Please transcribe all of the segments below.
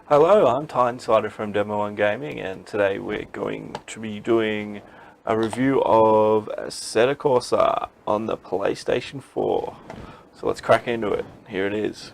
Hello, I'm Ty Insider from Demo One Gaming, and today we're going to be doing a review of Assetto Corsa on the PlayStation 4. So let's crack into it. Here it is.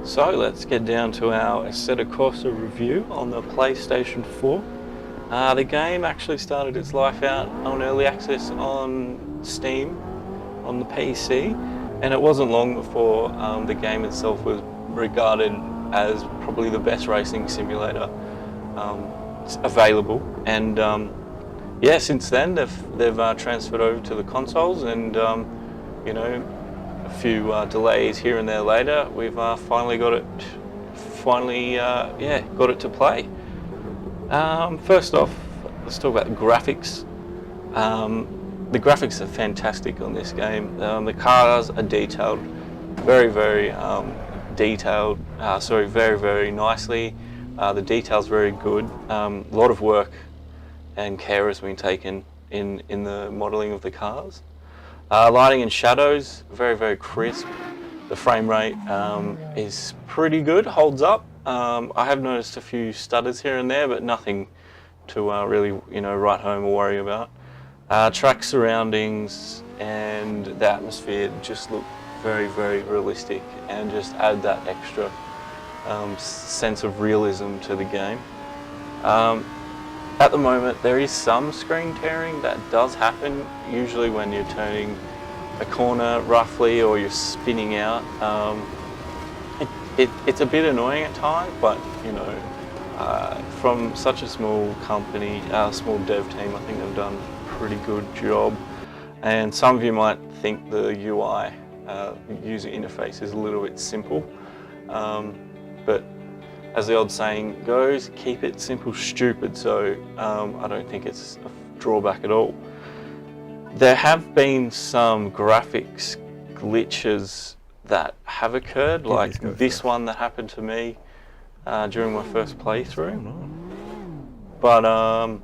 So let's get down to our Assetto Corsa review on the PlayStation 4. The game actually started its life out on early access on Steam on the PC, and it wasn't long before the game itself was regarded as probably the best racing simulator available. And yeah, since then they've transferred over to the consoles, and you know, a few delays here and there later, we've finally got it. Got it to play. First off, let's talk about the graphics. The graphics are fantastic on this game. The cars are detailed, very detailed. Very nicely. The detail's very good. A lot of work and care has been taken in the modelling of the cars. Lighting and shadows, very crisp. The frame rate is pretty good, holds up. I have noticed a few stutters here and there, but nothing to really write home or worry about. Track surroundings and the atmosphere just look very realistic and just add that extra sense of realism to the game. At the moment, there is some screen tearing that does happen, usually when you're turning a corner roughly or you're spinning out. It's a bit annoying at times, but from such a small company, small dev team, I think they've done a pretty good job. And some of you might think the UI, user interface, is a little bit simple, but as the old saying goes, keep it simple, stupid. So I don't think it's a drawback at all. There have been some graphics glitches that have occurred, like this one that happened to me during my first playthrough. But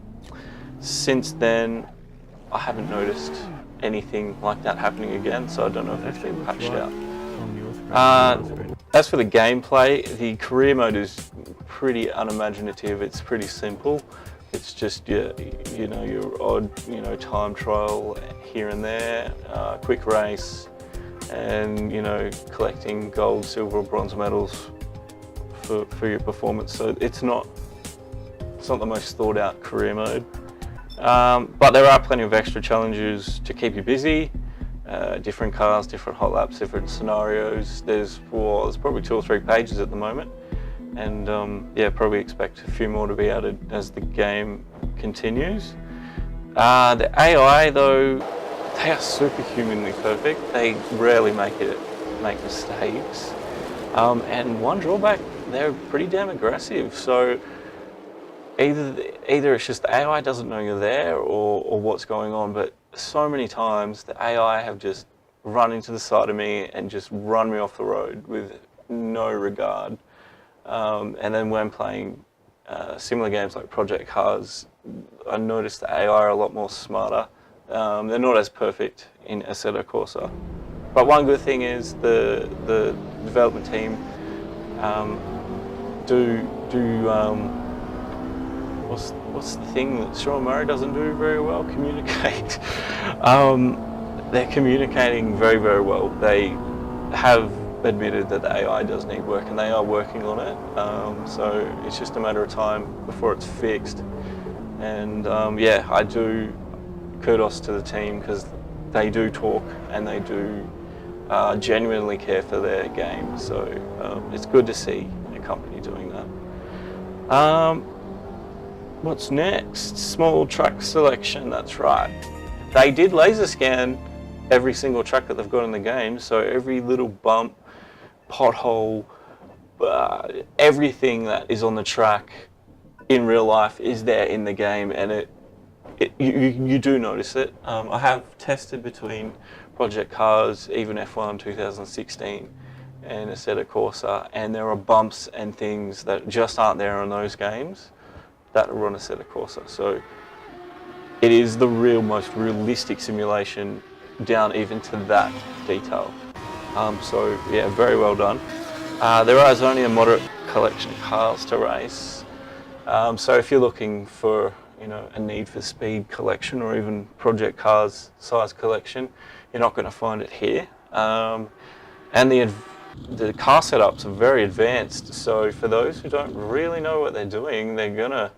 since then, I haven't noticed anything like that happening again, so I don't know if it's been patched out. As for the gameplay, the career mode is pretty unimaginative. It's pretty simple. It's just your odd time trial here and there, quick race, and collecting gold, silver, or bronze medals for your performance. So it's not the most thought out career mode. But there are plenty of extra challenges to keep you busy. Different cars, different hot laps, different scenarios. There's probably 2 or 3 pages at the moment, and probably expect a few more to be added as the game continues. The AI, though, they are superhumanly perfect. They rarely make mistakes. And one drawback, they're pretty damn aggressive. So either it's just the AI doesn't know you're there, or what's going on, but so many times the AI have just run into the side of me and just run me off the road with no regard. And then when playing similar games like Project Cars, I noticed the AI are a lot more smarter. They're not as perfect in Assetto Corsa. But one good thing is the development team do what's the thing that Sean Murray doesn't do very well? Communicate. They're communicating very, very well. They have admitted that the AI does need work, and they are working on it. So it's just a matter of time before it's fixed. And yeah, I do kudos to the team, because they do talk and they do genuinely care for their game. So it's good to see a company doing that. What's next? Small track selection, that's right. They did laser scan every single track that they've got in the game, so every little bump, pothole, everything that is on the track in real life is there in the game, and you do notice it. I have tested between Project Cars, even F1 2016, and Assetto Corsa, and there are bumps and things that just aren't there on those games that are on Assetto Corsa. So it is the most realistic simulation, down even to that detail. So yeah, very well done. There is only a moderate collection of cars to race. So if you're looking for, a Need for Speed collection, or even Project Cars size collection, you're not going to find it here. And the car setups are very advanced. So for those who don't really know what they're doing, they're going to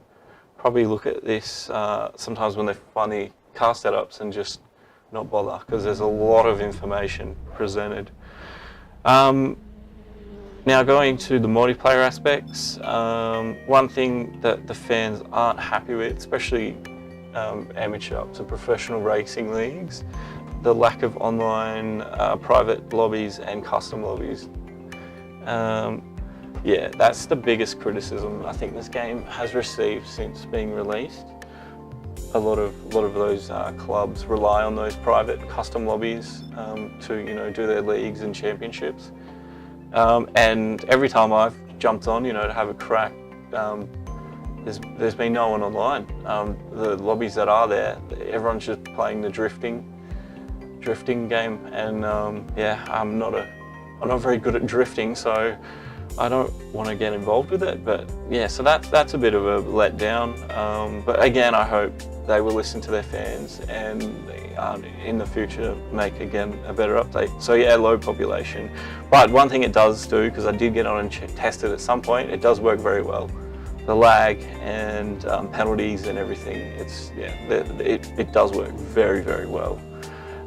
probably look at this sometimes when they find the car setups and just not bother, because there's a lot of information presented. Now going to the multiplayer aspects, one thing that the fans aren't happy with, especially amateur up to professional racing leagues, the lack of online private lobbies and custom lobbies. Yeah, that's the biggest criticism I think this game has received since being released. A lot of those clubs rely on those private custom lobbies to do their leagues and championships. And every time I've jumped on, to have a crack, there's been no one online. The lobbies that are there, everyone's just playing the drifting game, and yeah, I'm not very good at drifting, so I don't want to get involved with it. But yeah, so that's a bit of a letdown. But again, I hope they will listen to their fans and in the future make again a better update. So yeah, low population. But one thing it does do, because I did get on and test it at some point, it does work very well. The lag and penalties and everything, it does work very, very well.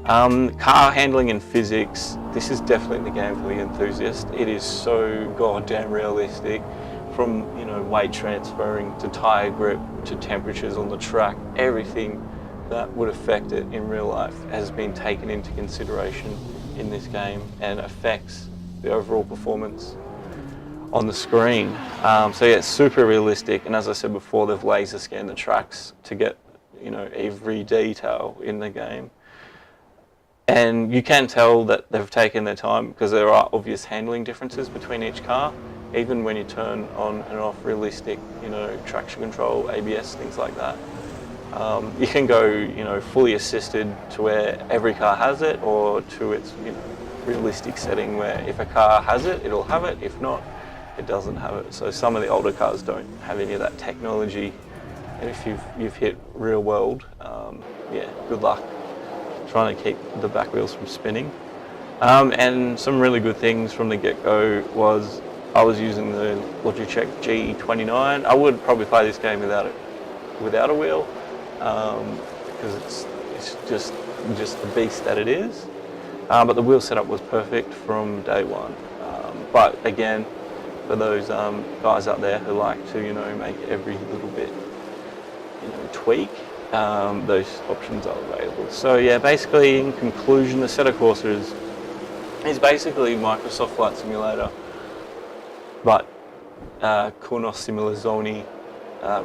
Car handling and physics, this is definitely the game for the enthusiast. It is so goddamn realistic, from weight transferring to tyre grip to temperatures on the track. Everything that would affect it in real life has been taken into consideration in this game and affects the overall performance on the screen. So yeah, it's super realistic, and as I said before, they've laser scanned the tracks to get every detail in the game. And you can tell that they've taken their time, because there are obvious handling differences between each car, even when you turn on and off realistic, traction control, ABS, things like that. You can go, fully assisted to where every car has it, or to its, realistic setting where if a car has it, it'll have it. If not, it doesn't have it. So some of the older cars don't have any of that technology. And if you've hit real world, yeah, good luck trying to keep the back wheels from spinning. And some really good things from the get-go was I was using the Logitech G29. I would probably play this game without a wheel, because it's just the beast that it is. But the wheel setup was perfect from day one. But again, for those guys out there who like to make every little bit tweak, those options are available. So yeah, basically in conclusion, the Assetto Corsa is basically Microsoft Flight Simulator, but Kunos Simulazione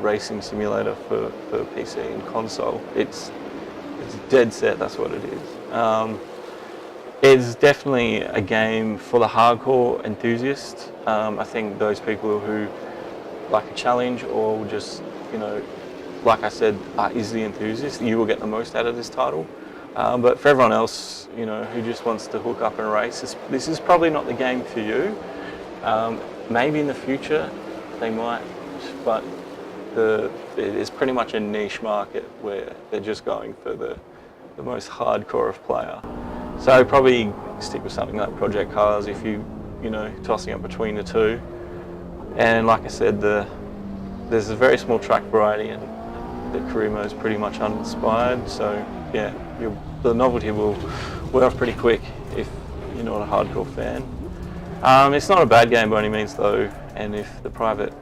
racing simulator for PC and console. It's dead set, that's what it is. It's definitely a game for the hardcore enthusiast. I think those people who like a challenge, or just like I said, is the enthusiast, you will get the most out of this title. But for everyone else, who just wants to hook up and race, this is probably not the game for you. Maybe in the future they might, but it's pretty much a niche market where they're just going for the most hardcore of player. So I'd probably stick with something like Project Cars if you know, tossing up between the two. And like I said, there's a very small track variety, and the career mode is pretty much uninspired. So yeah, the novelty will wear off pretty quick if you're not a hardcore fan. It's not a bad game by any means though, and if the private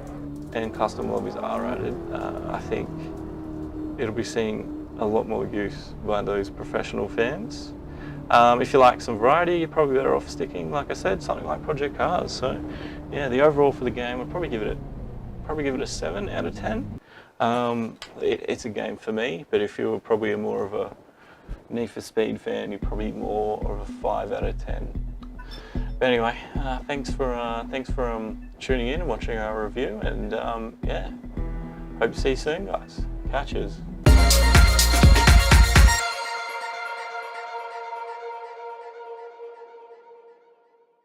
and custom lobbies are added, I think it'll be seeing a lot more use by those professional fans. If you like some variety, you're probably better off sticking, like I said, something like Project Cars. So yeah, the overall for the game, I'd probably give it a 7 out of 10. It's a game for me, but if you're probably more of a Need for Speed fan, you're probably more of a 5 out of 10. But anyway, thanks for tuning in and watching our review, and yeah, hope to see you soon, guys. Catches.